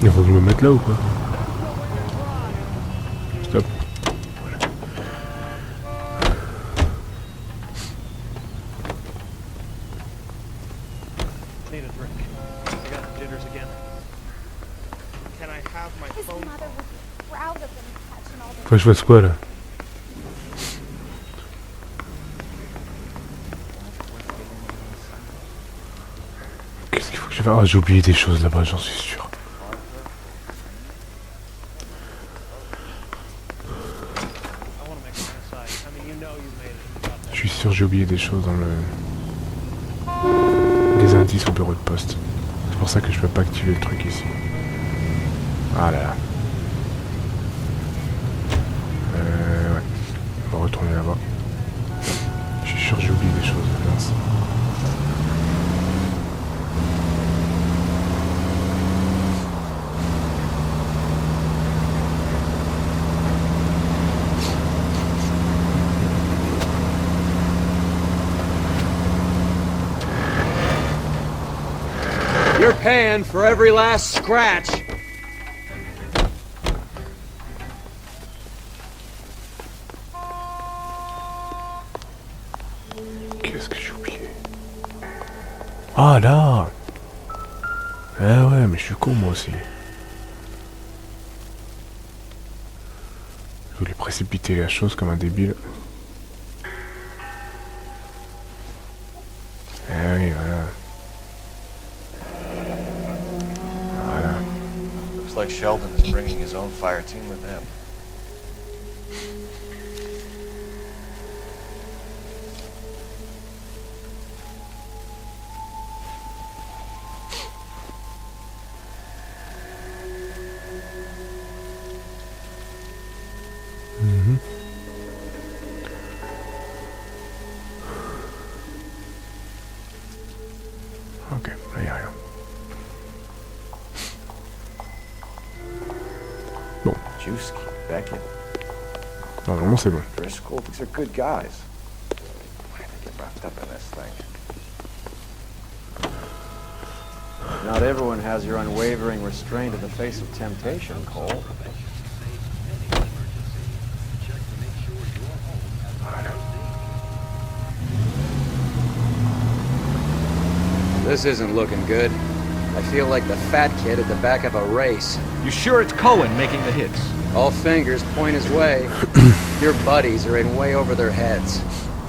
Il faut que je me mette là ou quoi? Stop. Voilà. Need a drink. I got the jitters again. Faut que je fasse quoi là? Qu'est-ce qu'il faut que je fasse? Ah, j'ai oublié des choses là-bas, j'en suis sûr. Je suis sûr j'ai oublié des choses dans le... Des indices au bureau de poste. C'est pour ça que je peux pas activer le truc ici. Ah là là. Ouais. On va retourner là-bas. Je suis sûr que j'ai oublié des choses. Mince. You're paying for every last scratch. Qu'est-ce que j'ai oublié? Ah là! Eh ouais, mais je suis con moi aussi. Je voulais précipiter la chose comme un débile. Eh oui, voilà. Looks like Sheldon is bringing his own fire team with him. Ok, là y'a rien. Bon. Juice, Beckett. Normalement c'est bon. Driscoll, these are good guys. Why did they get wrapped up in this thing? Not everyone has your unwavering restraint in the face of temptation, Cole. This isn't looking good. I feel like the fat kid at the back of a race. You sure it's Cohen making the hits? All fingers point his way. Your buddies are in way over their heads.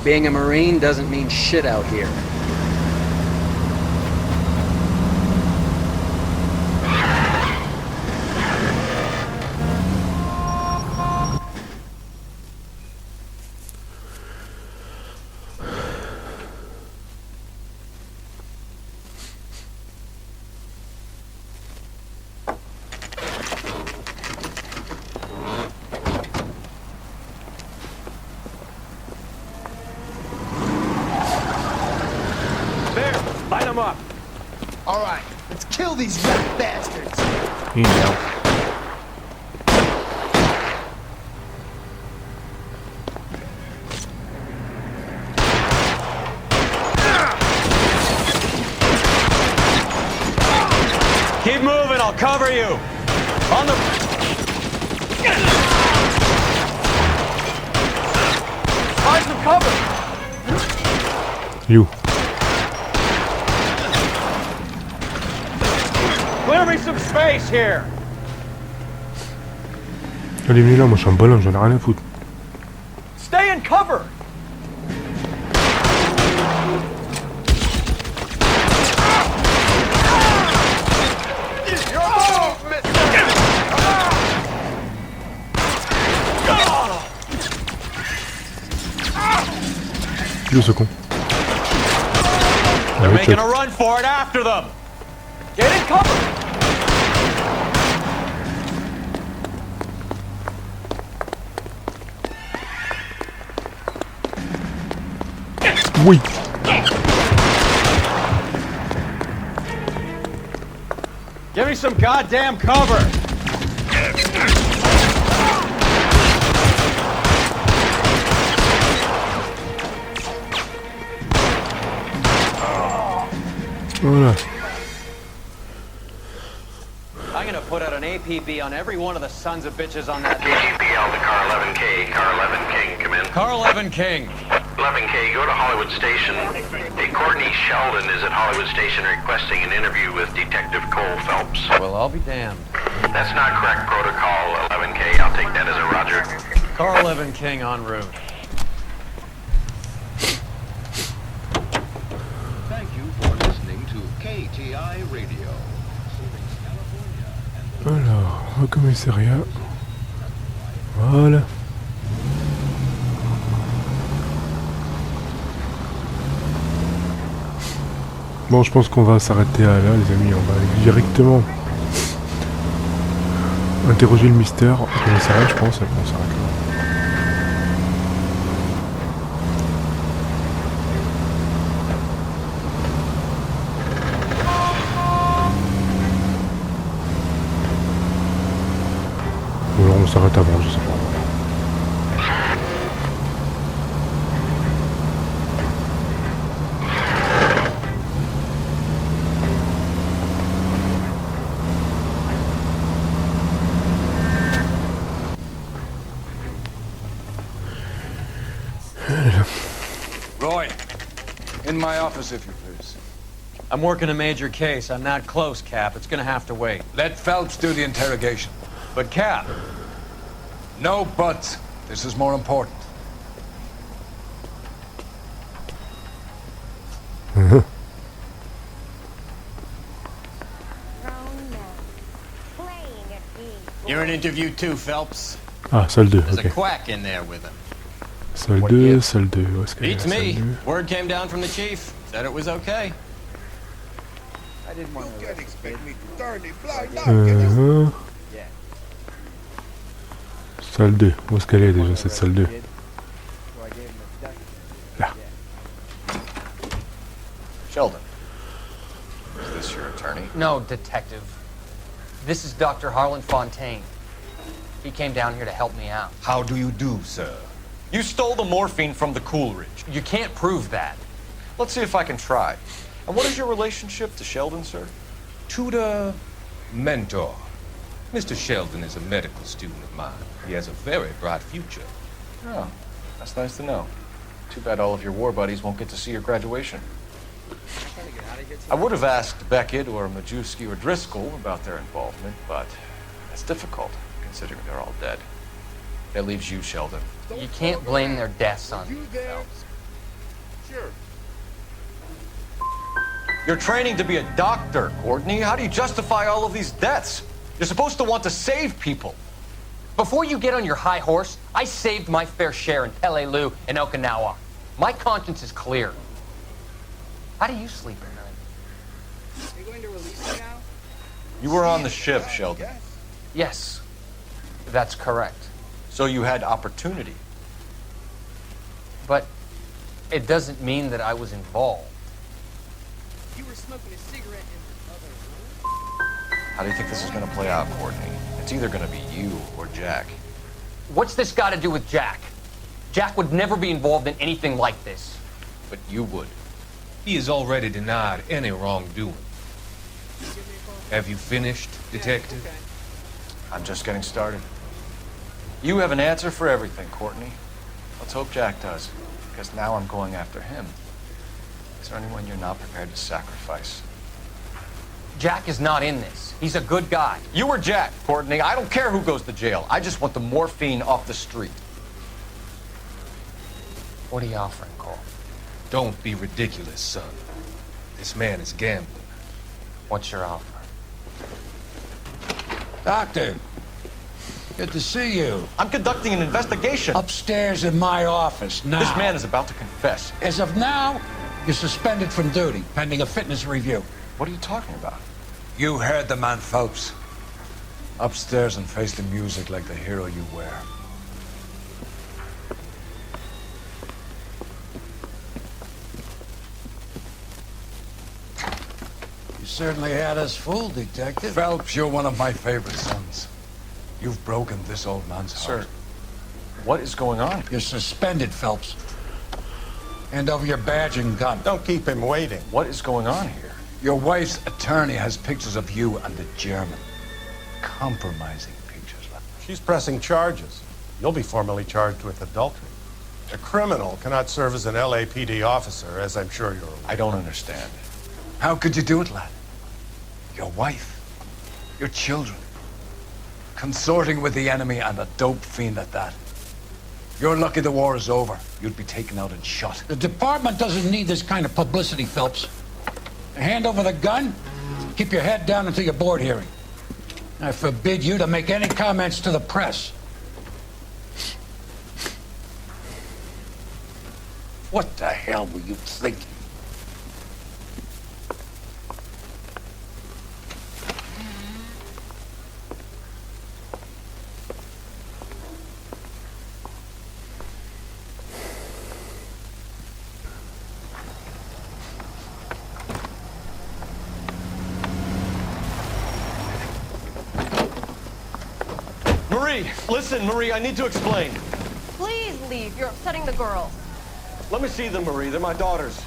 Being a Marine doesn't mean shit out here. Light them up. All right, let's kill these rat bastards. Keep moving, I'll cover you. On the... Find some cover. You. Clear me some space here. Elle est venue là, moi je suis un ballon, j'en ai rien à foutre. Stay in cover. Yo ce con. They're making a run for it after them. Get in cover. Oui. Give me some goddamn cover. Voilà. I'm gonna put out an APB on every one of the sons of bitches on that. KGPL to Car 11K. Car 11 King, come in. Car 11 King. 11K, go to Hollywood Station. Hey, Courtney Sheldon is at Hollywood Station requesting an interview with Detective Cole Phelps. Well, I'll be damned. That's not correct protocol, 11K. I'll take that as a roger. Carl Evan King en route. Thank you for listening to KTI Radio. Alors, au commissariat. Voilà. Bon, je pense qu'on va s'arrêter là, les amis. On va aller directement interroger le mystère au commissariat, je pense. Et on s'arrête là. Ou alors on s'arrête avant, je sais pas. Roy, in my office, if you please. I'm working a major case. I'm not close, Cap. It's gonna have to wait. Let Phelps do the interrogation. But, Cap... No buts. This is more important. You're in interview 2, Phelps. Ah, salle 2, There's ok. a quack in there with him. Salle 2, salle 2. Où est-ce qu'elle est, Beats la me. salle 2? Word came down from the chief. Said it was okay. I didn't want to expect me to turn it blind Salle 2. Où est-ce qu'elle est déjà, cette salle 2? Là. Sheldon, is this your attorney? No, detective. This is Dr. Harlan Fontaine. He came down here to help me out. How do you do, sir? You stole the morphine from the Coolridge. You can't prove that. Let's see if I can try. And what is your relationship to Sheldon, sir? Tutor, mentor. Mr. Sheldon is a medical student of mine. He has a very bright future. Oh, that's nice to know. Too bad all of your war buddies won't get to see your graduation. I would have asked Beckett or Majewski or Driscoll about their involvement, but that's difficult, considering they're all dead. That leaves you, Sheldon. You can't blame their deaths on me, Phelps. Sure. You're training to be a doctor, Courtney. How do you justify all of these deaths? You're supposed to want to save people. Before you get on your high horse, I saved my fair share in Peleliu and Okinawa. My conscience is clear. How do you sleep at night? Are you going to release me now? You were on the ship, Sheldon. Yes, that's correct. So you had opportunity. But it doesn't mean that I was involved. You were smoking a cigarette in the other room? How do you think this is going to play out, Courtney? It's either going to be you or Jack. What's this got to do with Jack? Jack would never be involved in anything like this. But you would. He has already denied any wrongdoing. Have you finished, detective? I'm just getting started. You have an answer for everything, Courtney. Let's hope Jack does, because now I'm going after him. Is there anyone you're not prepared to sacrifice? Jack is not in this. He's a good guy. You or Jack, Courtney. I don't care who goes to jail. I just want the morphine off the street. What are you offering, Cole? Don't be ridiculous, son. This man is gambling. What's your offer? Doctor, good to see you. I'm conducting an investigation. Upstairs in my office now. This man is about to confess. As of now, you're suspended from duty, pending a fitness review. What are you talking about? You heard the man, Phelps. Upstairs and face the music like the hero you were. You certainly had us fooled, Detective. Phelps, you're one of my favorite sons. You've broken this old man's heart. Sir, what is going on? You're suspended, Phelps. Hand over your badge and gun. Don't keep him waiting. What is going on here? Your wife's attorney has pictures of you and the German. Compromising pictures. She's pressing charges. You'll be formally charged with adultery. A criminal cannot serve as an LAPD officer, as I'm sure you're aware. I don't understand. How could you do it, lad? Your wife, your children, consorting with the enemy and a dope fiend at that. You're lucky the war is over. You'd be taken out and shot. The department doesn't need this kind of publicity, Phelps. Hand over the gun, keep your head down until your board hearing. I forbid you to make any comments to the press. What the hell were you thinking? Marie, listen, Marie, I need to explain. Please leave. You're upsetting the girls. Let me see them, Marie. They're my daughters.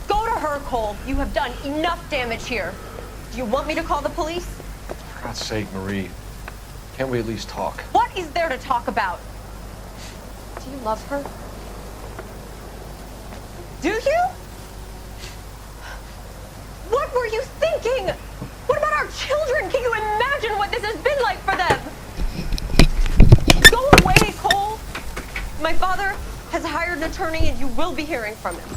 Go to her, Cole. You have done enough damage here. Do you want me to call the police? For God's sake, Marie. Can't we at least talk? What is there to talk about? Do you love her? Do you? What were you thinking? What about our children? Can you imagine what this has been like for them? Go away, Cole. My father has hired an attorney and you will be hearing from him.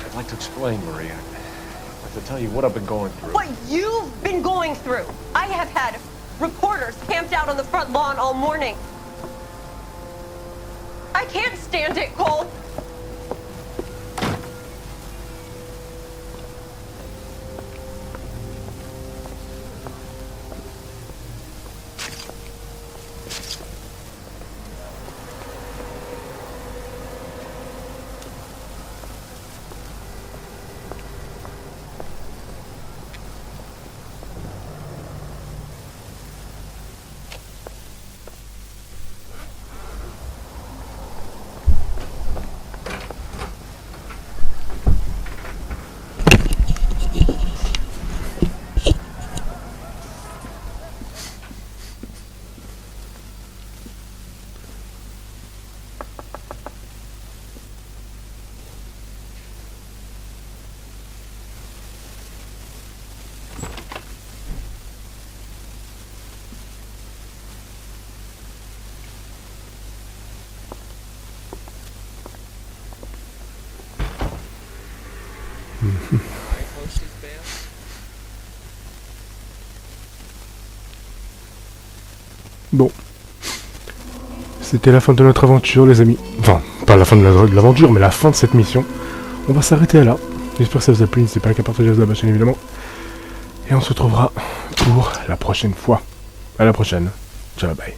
I'd like to explain, Marie. I'd like to tell you what I've been going through. What you've been going through. I have had reporters camped out on the front lawn all morning. I can't stand it, Cole. Bon. C'était la fin de notre aventure, les amis. Enfin, pas la fin de l'aventure, mais la fin de cette mission. On va s'arrêter là. J'espère que ça vous a plu. N'hésitez pas à partager la chaîne, évidemment. Et on se retrouvera pour la prochaine fois. À la prochaine. Ciao, bye.